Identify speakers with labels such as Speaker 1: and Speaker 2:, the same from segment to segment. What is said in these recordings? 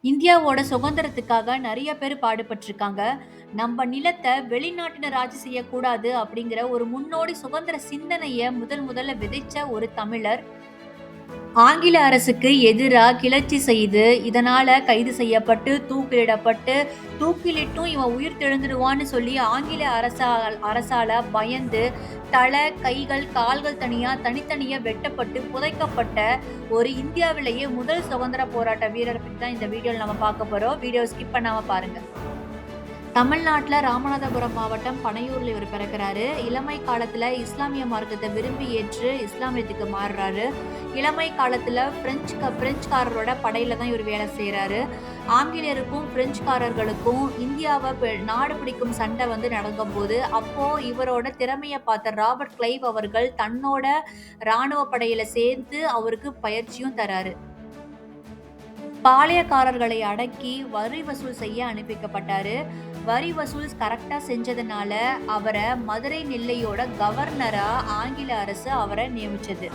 Speaker 1: இந்தியாவோட சுதந்திரத்துக்காக நெறைய பேர் பாடுபட்டுருக்காங்க. நம்ம நிலத்த வெளிநாட்டினர் ஆட்சி செய்யக்கூடாது அப்படிங்கிற ஒரு முன்னோடி சுதந்திர சிந்தனைய முதல்ல விதைச்ச ஒரு தமிழர். ஆங்கில அரசுக்கு எதிரா கிளர்ச்சி செய்து, இதனால கைது செய்யப்பட்டு, தூக்கிலிடப்பட்டு, தூக்கிலிட்டும் இவன் உயிர் தெழுந்துடுவான்னு சொல்லி ஆங்கில அரசால பயந்து, தலை, கைகள், கால்கள் தனித்தனியா வெட்டப்பட்டு, புதைக்கப்பட்ட ஒரு இந்தியாவிலேயே முதல் சுதந்திர போராட்ட வீரர் பத்தி தான் இந்த வீடியோல நம்ம பார்க்க போறோம். வீடியோ ஸ்கிப் பண்ணாம பாருங்க. தமிழ்நாட்டுல ராமநாதபுரம் மாவட்டம் பனையூர்ல இவர் பிறக்கிறாரு. இளமை காலத்துல இஸ்லாமிய மார்க்கத்தை விரும்பி ஏற்று இஸ்லாமியத்துக்கு மாறுறாரு. இளமை காலத்துல பிரெஞ்சுக்காரரோட படையில தான் இவர் வேலை செய்யறாரு. ஆங்கிலேயருக்கும் பிரெஞ்சுக்காரர்களுக்கும் இந்தியாவை நாடு பிடிக்கும் சண்டை நடக்கும் போது, அப்போ இவரோட திறமையை பார்த்த ராபர்ட் கிளைவ் அவர்கள் தன்னோட ராணுவ படையில சேர்த்து அவருக்கு பயிற்சியும் தராரு. பாளையக்காரர்களை அடக்கி வரி வசூல் செய்ய அனுப்பிக்கப்பட்டாரு. வரி வசூல் கரெக்டா செஞ்சதுனால அவரை மதுரை நெல்லையோட கவர்னரா ஆங்கில அரசு அவரை நியமிச்சது.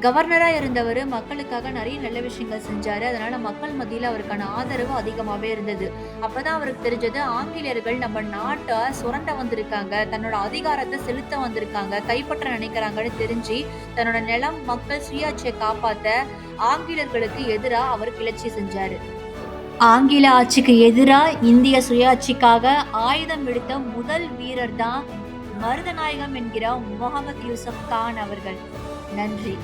Speaker 1: கவர்னரா இருந்தவர் மக்களுக்காக நிறைய நல்ல விஷயங்கள் செஞ்சாரு. அதனால மக்கள் மத்தியில அவருக்கான ஆதரவு அதிகமாவே இருந்தது. அப்பதான் அவருக்கு தெரிஞ்சது, ஆங்கிலேயர்கள் நம்ம நாட்டை சுரண்ட வந்திருக்காங்க, தன்னோட அதிகாரத்தை செலுத்த வந்திருக்காங்க, கைப்பற்ற நினைக்கிறாங்கன்னு தெரிஞ்சு தன்னோட நிலம், மக்கள் சுயாட்சியை காப்பாத்த ஆங்கிலேயர்களுக்கு எதிரா அவர் கிளர்ச்சி செஞ்சாரு. ஆங்கில ஆட்சிக்கு எதிரா இந்திய சுயாட்சிக்காக ஆயுதம் எடுத்த முதல் வீரர் தான் மருதநாயகம் என்கிற முகமது யூசுப் கான் அவர்கள். நன்றி.